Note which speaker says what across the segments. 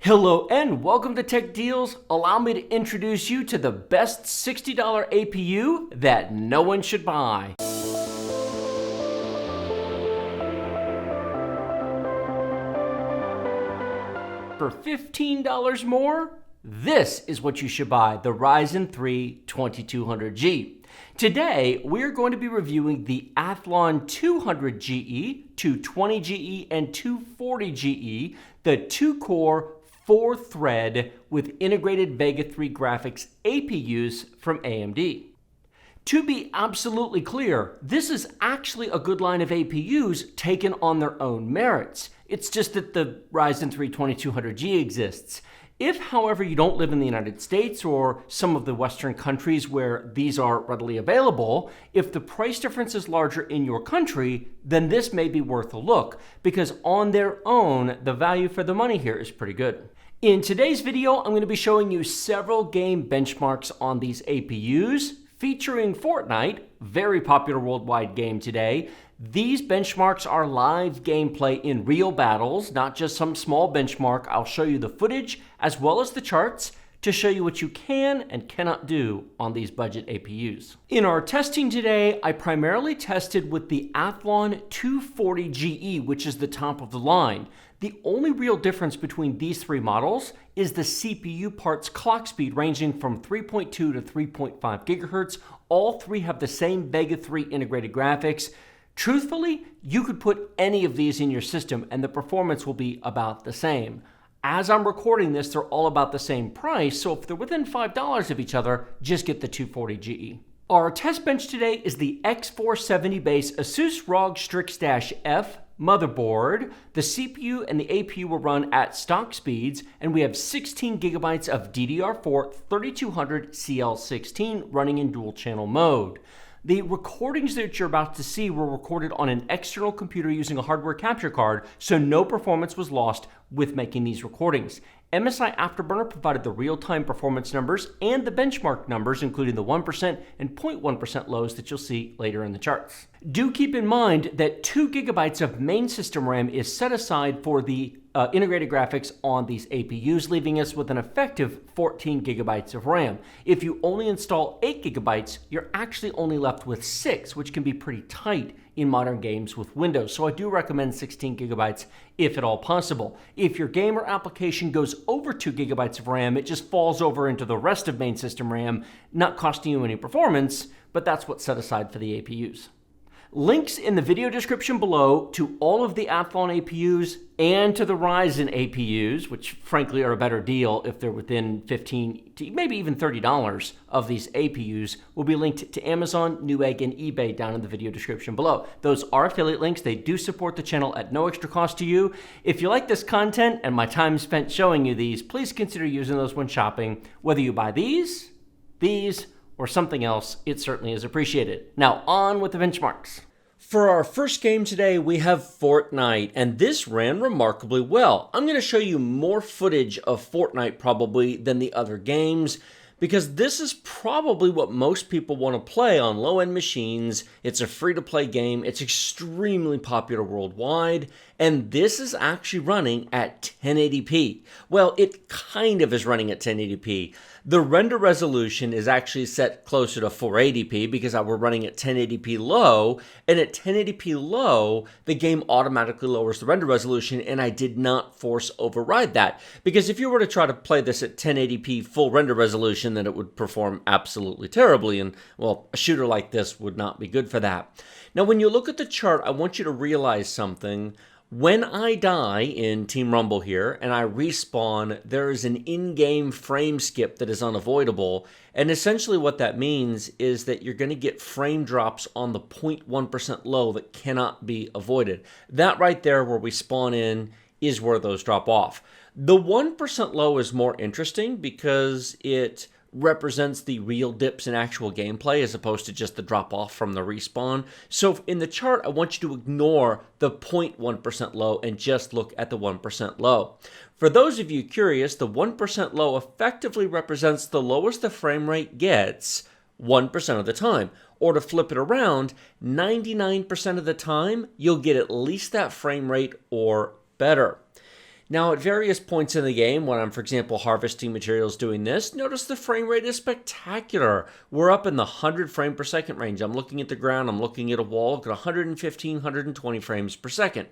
Speaker 1: Hello and welcome to Tech Deals. Allow me to introduce you to the best $60 APU that no one should buy. For $15 more, this is what you should buy, the Ryzen 3 2200G. Today, we're going to be reviewing the Athlon 200GE, 220GE, and 240GE, the 2-core, 4-thread with integrated VEGA 3 graphics APUs from AMD. To be absolutely clear, this is actually a good line of APUs taken on their own merits. It's just that the Ryzen 3 2200G exists. If, however, you don't live in the United States or some of the Western countries where these are readily available, if the price difference is larger in your country, then this may be worth a look, because on their own, the value for the money here is pretty good. In today's video, I'm going to be showing you several game benchmarks on these APUs, featuring Fortnite, very popular worldwide game today. These benchmarks are live gameplay in real battles, not just some small benchmark. I'll show you the footage as well as the charts to show you what you can and cannot do on these budget APUs. In our testing today, I primarily tested with the Athlon 240GE, which is the top of the line. The only real difference between these three models is the CPU parts clock speed ranging from 3.2 to 3.5 gigahertz. All three have the same VEGA 3 integrated graphics. Truthfully, you could put any of these in your system and the performance will be about the same. As I'm recording this, they're all about the same price, so if they're within $5 of each other, just get the 240GE. Our test bench today is the X470 base Asus ROG Strix-F motherboard. The CPU and the APU will run at stock speeds, and we have 16 gigabytes of DDR4 3200 CL16 running in dual channel mode. The recordings that you're about to see were recorded on an external computer using a hardware capture card, so no performance was lost with making these recordings. MSI Afterburner provided the real-time performance numbers and the benchmark numbers, including the 1% and 0.1% lows that you'll see later in the charts. Do keep in mind that 2 gigabytes of main system RAM is set aside for the integrated graphics on these APUs, leaving us with an effective 14 gigabytes of RAM. If you only install 8 gigabytes, you're actually only left with 6, which can be pretty tight in modern games with Windows. So I do recommend 16 gigabytes if at all possible. If your game or application goes over 2 gigabytes of RAM, it just falls over into the rest of main system RAM, not costing you any performance, but that's what's set aside for the APUs. Links in the video description below to all of the Athlon APUs and to the Ryzen APUs, which frankly are a better deal if they're within $15 to maybe even $30 of these APUs, will be linked to Amazon, Newegg, and eBay down in the video description below. Those are affiliate links. They do support the channel at no extra cost to you. If you like this content and my time spent showing you these, please consider using those when shopping. Whether you buy these, or something else, it certainly is appreciated. Now, on with the benchmarks. For our first game today, we have Fortnite, and this ran remarkably well. I'm going to show you more footage of Fortnite probably than the other games, because this is probably what most people want to play on low-end machines. It's a free-to-play game. It's extremely popular worldwide, and this is actually running at 1080p. Well, it kind of is running at 1080p. The render resolution is actually set closer to 480p because we're running at 1080p low, and at 1080p low, the game automatically lowers the render resolution, and I did not force override that, because if you were to try to play this at 1080p full render resolution, then it would perform absolutely terribly, and well, a shooter like this would not be good for that. Now, when you look at the chart, I want you to realize something. When I die in Team Rumble here and I respawn, there is an in-game frame skip that is unavoidable. And essentially what that means is that you're going to get frame drops on the 0.1% low that cannot be avoided. That right there where we spawn in is where those drop off. The 1% low is more interesting because it represents the real dips in actual gameplay as opposed to just the drop off from the respawn. So in the chart, I want you to ignore the 0.1% low and just look at the 1% low. For those of you curious, the 1% low effectively represents the lowest the frame rate gets 1% of the time. Or to flip it around, 99% of the time, you'll get at least that frame rate or better. Now, at various points in the game, when I'm, for example, harvesting materials doing this, notice the frame rate is spectacular. We're up in the 100 frame per second range. I'm looking at the ground, I'm looking at a wall, got 115, 120 frames per second.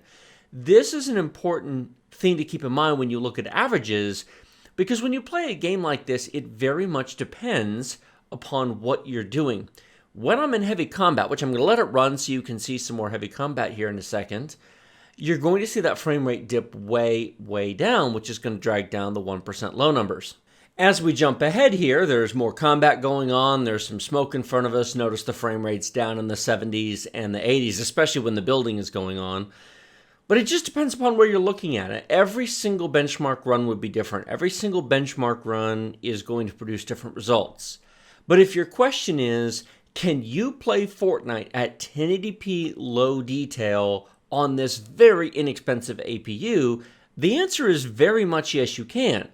Speaker 1: This is an important thing to keep in mind when you look at averages, because when you play a game like this, it very much depends upon what you're doing. When I'm in heavy combat, which I'm going to let it run so you can see some more heavy combat here in a second, you're going to see that frame rate dip way, way down, which is going to drag down the 1% low numbers. As we jump ahead here, there's more combat going on. There's some smoke in front of us. Notice the frame rate's down in the 70s and the 80s, especially when the building is going on. But it just depends upon where you're looking at it. Every single benchmark run would be different. Every single benchmark run is going to produce different results. But if your question is, can you play Fortnite at 1080p low detail on this very inexpensive APU, the answer is very much yes, you can.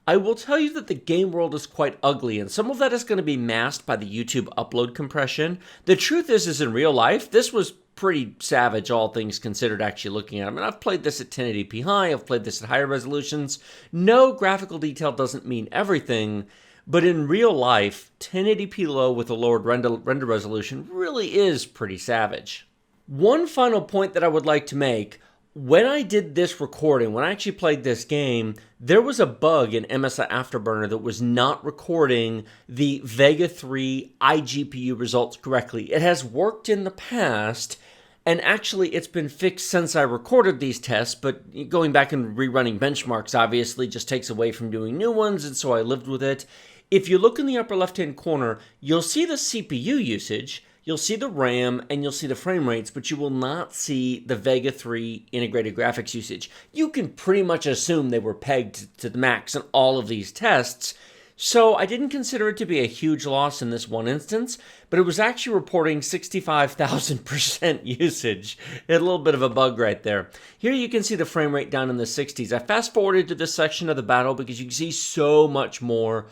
Speaker 1: I will tell you that the game world is quite ugly, and some of that is going to be masked by the YouTube upload compression. The truth is in real life, this was pretty savage, all things considered, actually looking at it. I mean, I've played this at 1080p high, I've played this at higher resolutions. No graphical detail doesn't mean everything, but in real life, 1080p low with a lowered render resolution really is pretty savage. One final point that I would like to make, when I did this recording, when I actually played this game, there was a bug in MSI Afterburner that was not recording the VEGA 3 iGPU results correctly. It has worked in the past, and actually it's been fixed since I recorded these tests, but going back and rerunning benchmarks obviously just takes away from doing new ones, and so I lived with it. If you look in the upper left-hand corner, you'll see the CPU usage, you'll see the RAM, and you'll see the frame rates, but you will not see the VEGA 3 integrated graphics usage. You can pretty much assume they were pegged to the max in all of these tests, so I didn't consider it to be a huge loss in this one instance, but it was actually reporting 65,000% usage. It had a little bit of a bug right there. Here you can see the frame rate down in the 60s. I fast-forwarded to this section of the battle because you can see so much more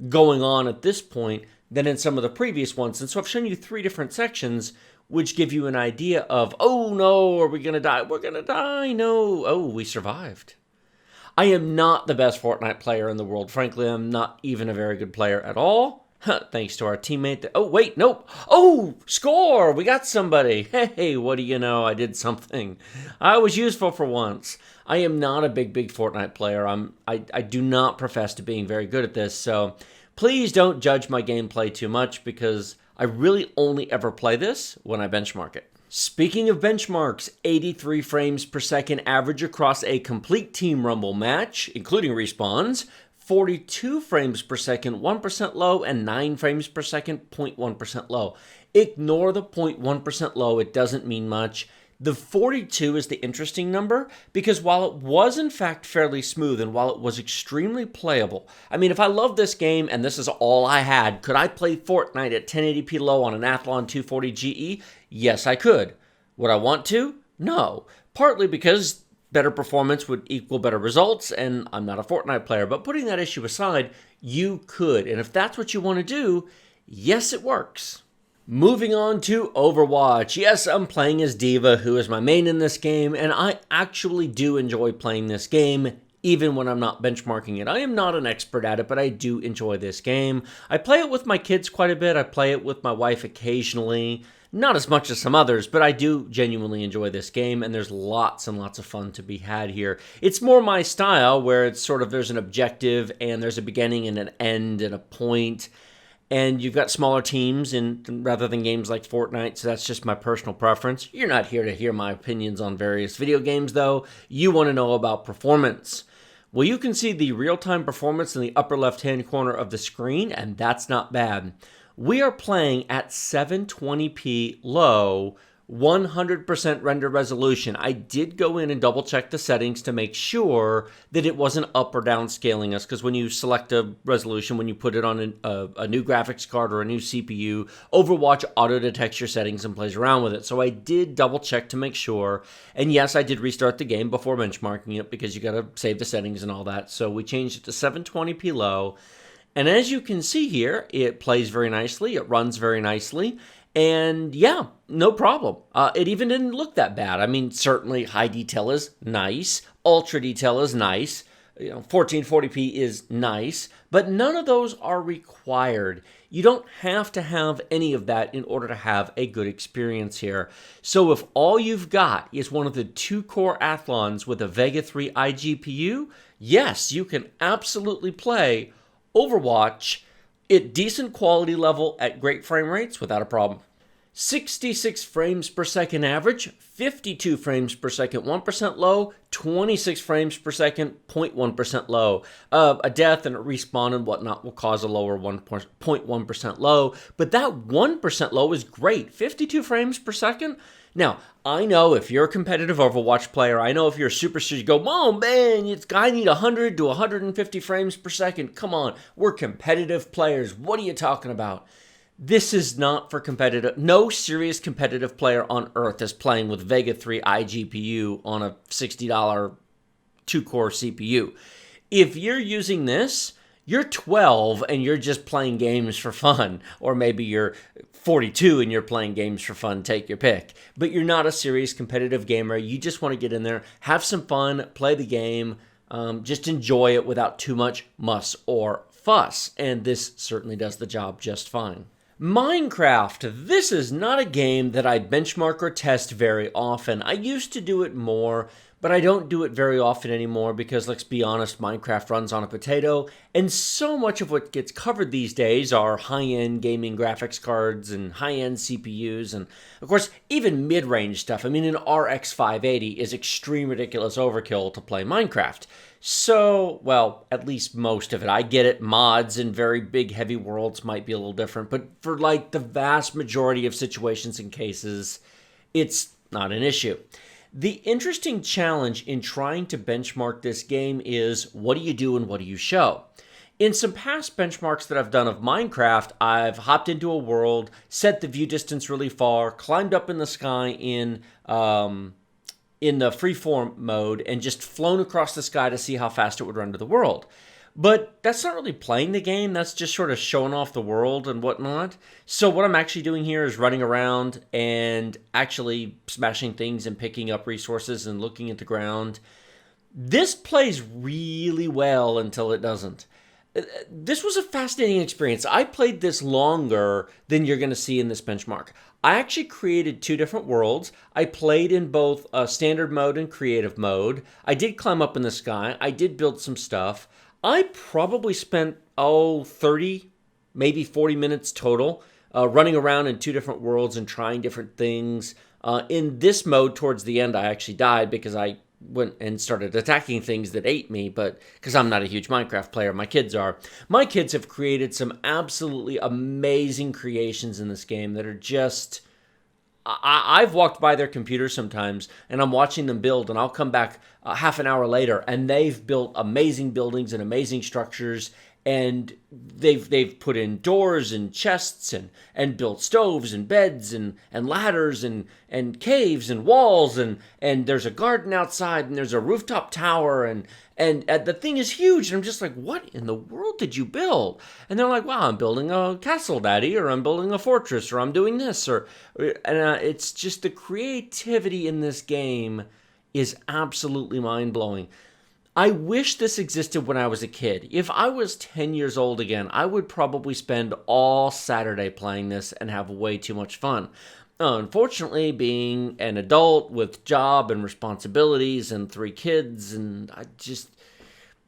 Speaker 1: going on at this point than in some of the previous ones. And so I've shown you 3 different sections which give you an idea of, oh no, are we going to die? We're going to die. No. Oh, we survived. I am not the best Fortnite player in the world. Frankly, I'm not even a very good player at all. Thanks to our teammate. Oh, wait, nope. Oh, score. We got somebody. Hey, what do you know? I did something. I was useful for once. I am not a big Fortnite player. I do not profess to being very good at this, so please don't judge my gameplay too much because I really only ever play this when I benchmark it. Speaking of benchmarks, 83 frames per second average across a complete Team Rumble match, including respawns, 42 frames per second, 1% low, and 9 frames per second, 0.1% low. Ignore the 0.1% low, it doesn't mean much. The 42 is the interesting number because while it was in fact fairly smooth and while it was extremely playable, I mean, if I love this game and this is all I had, could I play Fortnite at 1080p low on an Athlon 240 GE? Yes, I could. Would I want to? No. Partly because better performance would equal better results, and I'm not a Fortnite player, but putting that issue aside, you could. And if that's what you want to do, yes, it works. Moving on to Overwatch. Yes, I'm playing as D.Va, who is my main in this game, and I actually do enjoy playing this game, even when I'm not benchmarking it. I am not an expert at it, but I do enjoy this game. I play it with my kids quite a bit. I play it with my wife occasionally. Not as much as some others, but I do genuinely enjoy this game, and there's lots and lots of fun to be had here. It's more my style, where it's sort of there's an objective, and there's a beginning and an end and a point, and you've got smaller teams rather than games like Fortnite, so that's just my personal preference. You're not here to hear my opinions on various video games, though. You want to know about performance. Well, you can see the real-time performance in the upper left-hand corner of the screen, and that's not bad. We are playing at 720p low, 100% render resolution. I did go in and double check the settings to make sure that it wasn't up or down scaling us, because when you select a resolution, when you put it on a new graphics card or a new CPU, Overwatch auto detects your settings and plays around with it. So I did double check to make sure, and yes, I did restart the game before benchmarking it because you got to save the settings and all that. So we changed it to 720p low. And as you can see here, it plays very nicely, it runs very nicely, and yeah, no problem. It even didn't look that bad. I mean, certainly high detail is nice, ultra detail is nice. 1440p is nice, but none of those are required. You don't have to have any of that in order to have a good experience here. So if all you've got is one of the 2-core Athlons with a VEGA 3 iGPU, yes, you can absolutely play Overwatch at decent quality level at great frame rates without a problem. 66 frames per second average, 52 frames per second 1% low, 26 frames per second 0.1% low. A death and a respawn and whatnot will cause a lower 1.1% low, but that 1% low is great. 52 frames per second? Now, I know if you're a competitive Overwatch player, I know if you're a superstar, you go, oh man, I need 100 to 150 frames per second. Come on, we're competitive players. What are you talking about? This is not for competitive. No serious competitive player on earth is playing with VEGA 3 iGPU on a $60 2-core CPU. If you're using this, you're 12 and you're just playing games for fun. Or maybe you're 42 and you're playing games for fun, take your pick. But you're not a serious competitive gamer. You just want to get in there, have some fun, play the game, just enjoy it without too much muss or fuss. And this certainly does the job just fine. Minecraft. This is not a game that I benchmark or test very often. I used to do it more, but I don't do it very often anymore because, let's be honest, Minecraft runs on a potato, and so much of what gets covered these days are high-end gaming graphics cards and high-end CPUs, and of course, even mid-range stuff. I mean, an RX 580 is extreme ridiculous overkill to play Minecraft. So, well, at least most of it. I get it, mods in very big, heavy worlds might be a little different, but for like the vast majority of situations and cases, it's not an issue. The interesting challenge in trying to benchmark this game is, what do you do and what do you show? In some past benchmarks that I've done of Minecraft, I've hopped into a world, set the view distance really far, climbed up in the sky in the freeform mode, and just flown across the sky to see how fast it would run to the world. But that's not really playing the game, that's just sort of showing off the world and whatnot. So what I'm actually doing here is running around and actually smashing things and picking up resources and looking at the ground. This plays really well until it doesn't. This was a fascinating experience. I played this longer than you're going to see in this benchmark. I actually created 2 different worlds. I played in both standard mode and creative mode. I did climb up in the sky. I did build some stuff. I probably spent, 30, maybe 40 minutes total running around in 2 different worlds and trying different things. In this mode, towards the end, I actually died because I went and started attacking things that ate me, but because I'm not a huge Minecraft player, my kids are. My kids have created some absolutely amazing creations in this game that are just... I've walked by their computer sometimes, and I'm watching them build, and I'll come back half an hour later, and they've built amazing buildings and amazing structures, and they've put in doors and chests and built stoves and beds and ladders and caves and walls, and there's a garden outside, and there's a rooftop tower, and the thing is huge, and I'm just like, what in the world did you build? And they're like, wow, I'm building a castle, Daddy, or I'm building a fortress, or I'm doing this, it's just the creativity in this game is absolutely mind-blowing. I wish this existed when I was a kid. If I was 10 years old again, I would probably spend all Saturday playing this and have way too much fun. Unfortunately, being an adult with job and responsibilities and 3 kids, and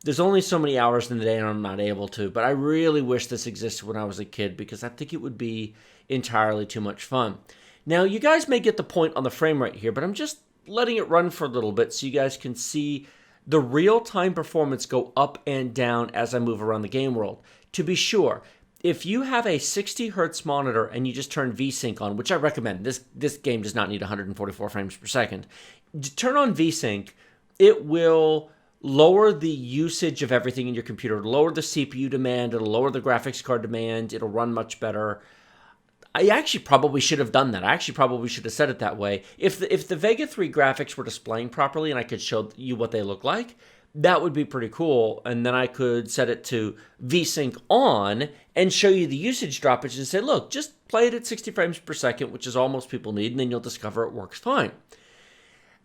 Speaker 1: there's only so many hours in the day and I'm not able to, but I really wish this existed when I was a kid because I think it would be entirely too much fun. Now, you guys may get the point on the frame rate here, but I'm just letting it run for a little bit so you guys can see the real-time performance go up and down as I move around the game world. To be sure, if you have a 60 hertz monitor and you just turn VSync on, which I recommend, this game does not need 144 frames per second. Turn on VSync, it will lower the usage of everything in your computer, it'll lower the CPU demand, it'll lower the graphics card demand, it'll run much better. I actually probably should have done that. I actually probably should have said it that way. If the VEGA 3 graphics were displaying properly and I could show you what they look like, that would be pretty cool. And then I could set it to VSync on and show you the usage droppage and say, look, just play it at 60 frames per second, which is all most people need, and then you'll discover it works fine.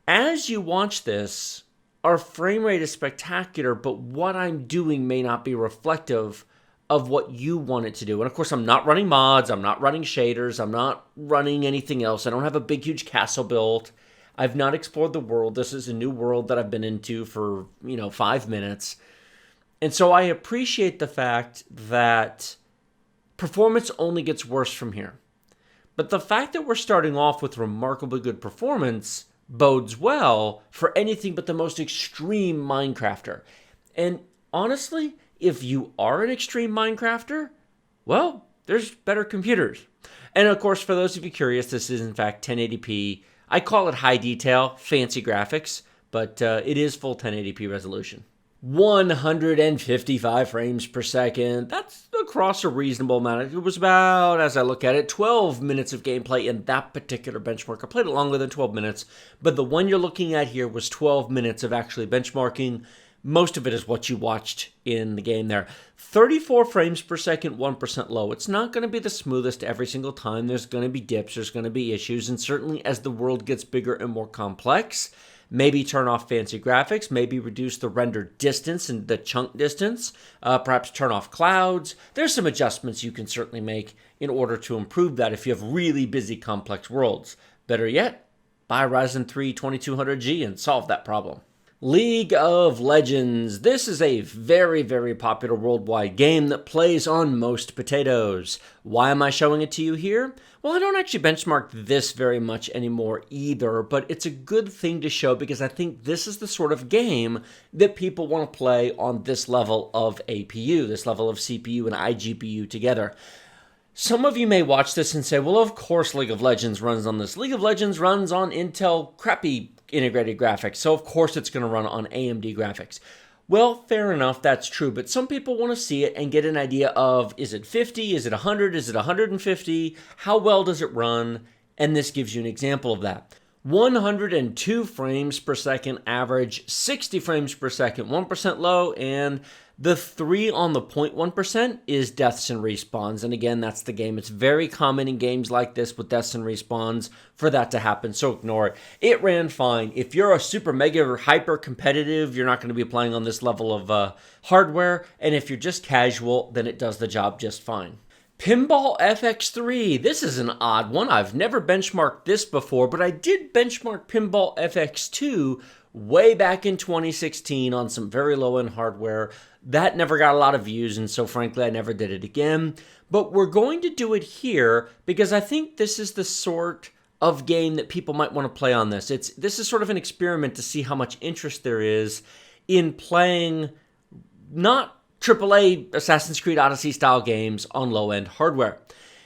Speaker 1: As you watch this, our frame rate is spectacular, but what I'm doing may not be reflective of what you want it to do. And of course, I'm not running mods, I'm not running shaders, I'm not running anything else. I don't have a big, huge castle built. I've not explored the world. This is a new world that I've been into for, 5 minutes. And so I appreciate the fact that performance only gets worse from here. But the fact that we're starting off with remarkably good performance bodes well for anything but the most extreme Minecrafter. And honestly, if you are an extreme Minecrafter, well, there's better computers. And of course, for those of you curious, this is in fact 1080p. I call it high detail, fancy graphics, but it is full 1080p resolution. 155 frames per second. That's across a reasonable amount. It was about, as I look at it, 12 minutes of gameplay in that particular benchmark. I played it longer than 12 minutes, but the one you're looking at here was 12 minutes of actually benchmarking. Most of it is what you watched in the game there. 34 frames per second, 1% low. It's not going to be the smoothest every single time. There's going to be dips, there's going to be issues, and certainly as the world gets bigger and more complex, maybe turn off fancy graphics, maybe reduce the render distance and the chunk distance, perhaps turn off clouds. There's some adjustments you can certainly make in order to improve that if you have really busy, complex worlds. Better yet, buy a Ryzen 3 2200G and solve that problem. League of Legends. This is a very, very popular worldwide game that plays on most potatoes. Why am I showing it to you here? Well, I don't actually benchmark this very much anymore either, but it's a good thing to show because I think this is the sort of game that people want to play on this level of APU, this level of CPU and iGPU together. Some of you may watch this and say, well, of course League of Legends runs on this. League of Legends runs on Intel crappy integrated graphics, so of course it's going to run on AMD graphics. Well, fair enough, that's true, but some people want to see it and get an idea of, is it 50, is it 100, is it 150, how well does it run, and this gives you an example of that. 102 frames per second average, 60 frames per second, 1% low, and the 3 on the 0.1% is deaths and respawns. And again, that's the game. It's very common in games like this with deaths and respawns for that to happen, so ignore it. It ran fine. If you're a super mega or hyper competitive, you're not going to be playing on this level of hardware. And if you're just casual, then it does the job just fine. Pinball FX3. This is an odd one. I've never benchmarked this before, but I did benchmark Pinball FX2 way back in 2016 on some very low-end hardware. That never got a lot of views, and so frankly, I never did it again. But we're going to do it here because I think this is the sort of game that people might want to play on this. This is sort of an experiment to see how much interest there is in playing not AAA Assassin's Creed Odyssey style games on low-end hardware.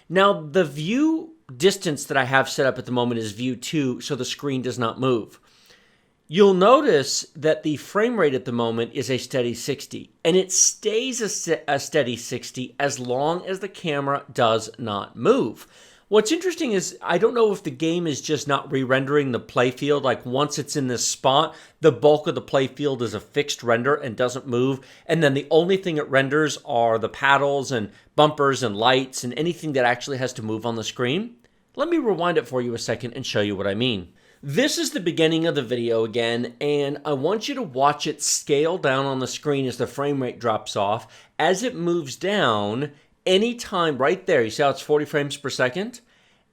Speaker 1: Now, the view distance that I have set up at the moment is view 2, so the screen does not move. You'll notice that the frame rate at the moment is a steady 60, and it stays a steady 60 as long as the camera does not move. What's interesting is I don't know if the game is just not re-rendering the playfield. Like once it's in this spot, the bulk of the playfield is a fixed render and doesn't move, and then the only thing it renders are the paddles and bumpers and lights and anything that actually has to move on the screen. Let me rewind it for you a second and show you what I mean. This is the beginning of the video again, and I want you to watch it scale down on the screen as the frame rate drops off. As it moves down, anytime, right there, you see how it's 40 frames per second?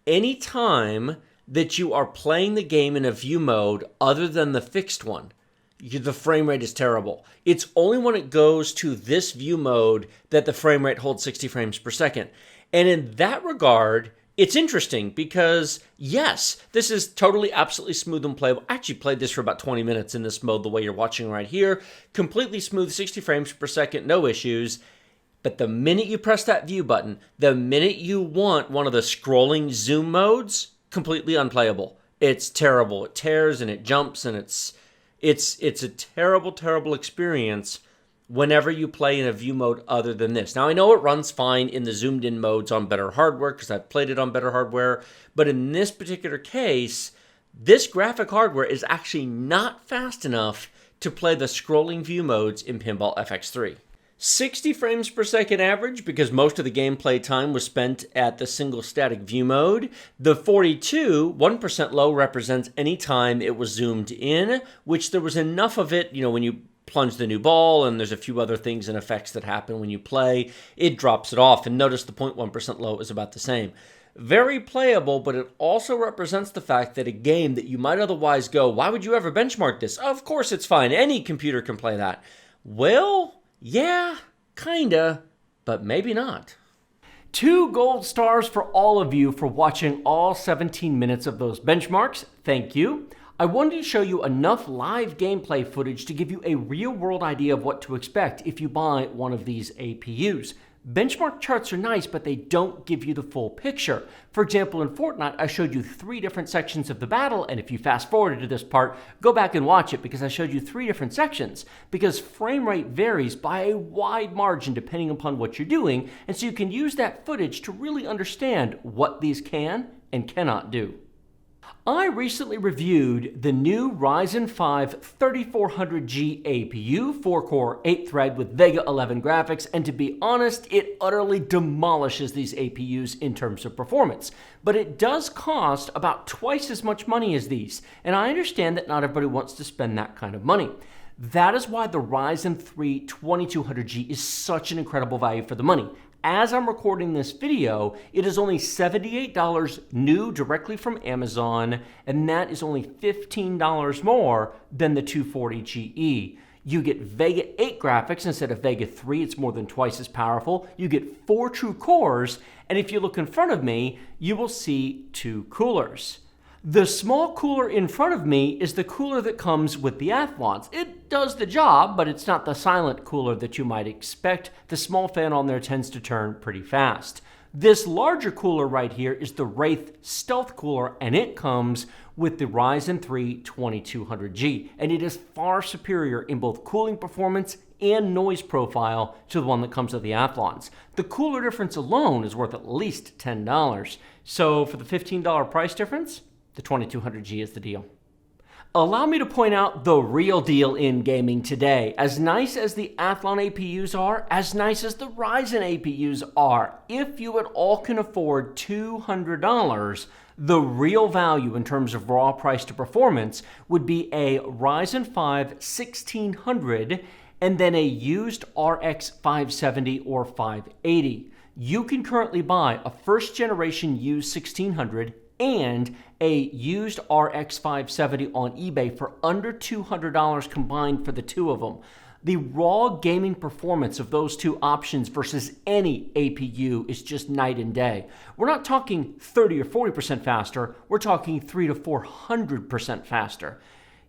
Speaker 1: Anytime that you are playing the game in a view mode other than the fixed one, the frame rate is terrible. It's only when it goes to this view mode that the frame rate holds 60 frames per second. And in that regard, it's interesting because, yes, this is totally, absolutely smooth and playable. I actually played this for about 20 minutes in this mode, the way you're watching right here. Completely smooth, 60 frames per second, no issues. But the minute you press that view button, the minute you want one of the scrolling zoom modes, completely unplayable. It's terrible. It tears and it jumps, and it's a terrible, terrible experience whenever you play in a view mode other than this. Now, I know it runs fine in the zoomed in modes on better hardware because I've played it on better hardware, but in this particular case, this graphic hardware is actually not fast enough to play the scrolling view modes in Pinball FX3. 60 frames per second average because most of the gameplay time was spent at the single static view mode. The 42, 1% low, represents any time it was zoomed in, which there was enough of it, when you plunge the new ball and there's a few other things and effects that happen when you play, it drops it off. And notice the 0.1% low is about the same. Very playable, but it also represents the fact that a game that you might otherwise go, why would you ever benchmark this? Of course it's fine. Any computer can play that. Well, yeah, kinda, but maybe not. 2 gold stars for all of you for watching all 17 minutes of those benchmarks. Thank you. I wanted to show you enough live gameplay footage to give you a real-world idea of what to expect if you buy one of these APUs. Benchmark charts are nice, but they don't give you the full picture. For example, in Fortnite, I showed you 3 different sections of the battle, and if you fast forwarded to this part, go back and watch it because I showed you 3 different sections, because frame rate varies by a wide margin depending upon what you're doing, and so you can use that footage to really understand what these can and cannot do. I recently reviewed the new Ryzen 5 3400G APU, 4-core, 8-thread with VEGA 11 graphics, and to be honest, it utterly demolishes these APUs in terms of performance. But it does cost about twice as much money as these, and I understand that not everybody wants to spend that kind of money. That is why the Ryzen 3 2200G is such an incredible value for the money. As I'm recording this video, it is only $78 new directly from Amazon, and that is only $15 more than the 240GE. You get VEGA 8 graphics instead of VEGA 3. It's more than twice as powerful. You get 4 true cores, and if you look in front of me, you will see 2 coolers. The small cooler in front of me is the cooler that comes with the Athlons. It does the job, but it's not the silent cooler that you might expect. The small fan on there tends to turn pretty fast. This larger cooler right here is the Wraith Stealth Cooler, and it comes with the Ryzen 3 2200G, and it is far superior in both cooling performance and noise profile to the one that comes with the Athlons. The cooler difference alone is worth at least $10. So for the $15 price difference, the 2200G is the deal. Allow me to point out the real deal in gaming today. As nice as the Athlon APUs are, as nice as the Ryzen APUs are, if you at all can afford $200, the real value in terms of raw price to performance would be a Ryzen 5 1600 and then a used RX 570 or 580. You can currently buy a first generation used 1600 and a used RX 570 on eBay for under $200 combined for the 2 of them. The raw gaming performance of those 2 options versus any APU is just night and day. We're not talking 30 or 40% faster, we're talking 300 to 400% faster.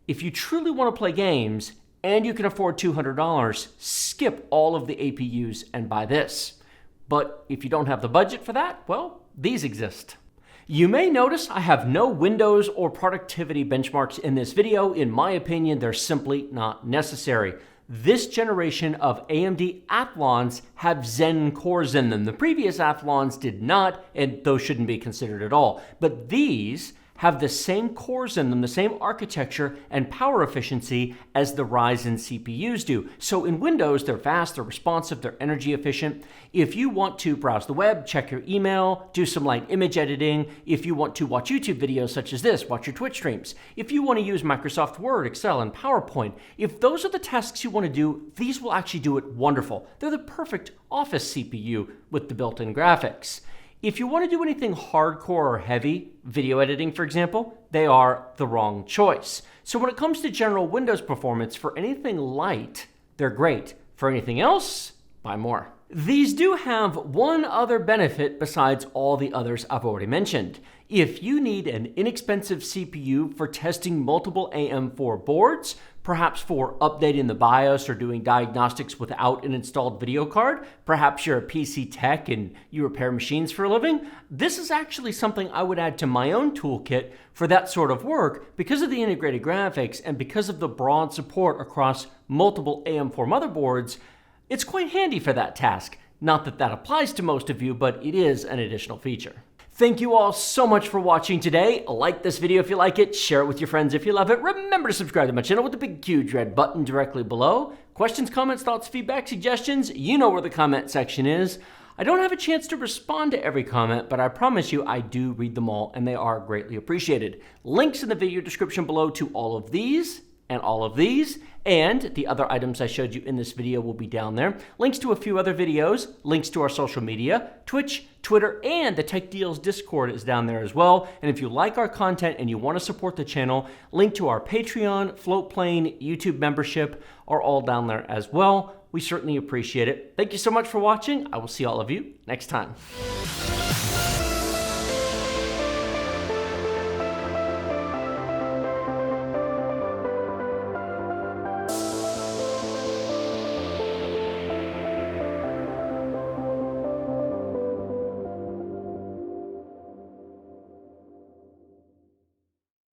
Speaker 1: If you truly want to play games and you can afford $200, skip all of the APUs and buy this. But if you don't have the budget for that, well, these exist. You may notice I have no Windows or productivity benchmarks in this video. In my opinion, they're simply not necessary. This generation of AMD Athlons have Zen cores in them. The previous Athlons did not, and those shouldn't be considered at all. But these have the same cores in them, the same architecture and power efficiency as the Ryzen CPUs do. So in Windows, they're fast, they're responsive, they're energy efficient. If you want to browse the web, check your email, do some light image editing, if you want to watch YouTube videos such as this, watch your Twitch streams, if you want to use Microsoft Word, Excel, and PowerPoint, if those are the tasks you want to do, these will actually do it wonderful. They're the perfect office CPU with the built-in graphics. If you want to do anything hardcore or heavy, video editing for example, they are the wrong choice. So when it comes to general Windows performance, for anything light, they're great. For anything else, buy more. These do have one other benefit besides all the others I've already mentioned. If you need an inexpensive CPU for testing multiple AM4 boards, perhaps for updating the BIOS or doing diagnostics without an installed video card, perhaps you're a PC tech and you repair machines for a living, this is actually something I would add to my own toolkit for that sort of work because of the integrated graphics and because of the broad support across multiple AM4 motherboards. It's quite handy for that task. Not that that applies to most of you, but it is an additional feature. Thank you all so much for watching today. Like this video if you like it, share it with your friends if you love it. Remember to subscribe to my channel with the big huge red button directly below. Questions, comments, thoughts, feedback, suggestions, you know where the comment section is. I don't have a chance to respond to every comment, but I promise you I do read them all and they are greatly appreciated. Links in the video description below to all of these and all of these, and the other items I showed you in this video will be down there. Links to a few other videos, links to our social media, Twitch, Twitter, and the Tech Deals Discord is down there as well. And if you like our content and you want to support the channel, link to our Patreon, Floatplane, YouTube membership are all down there as well. We certainly appreciate it. Thank you so much for watching. I will see all of you next time.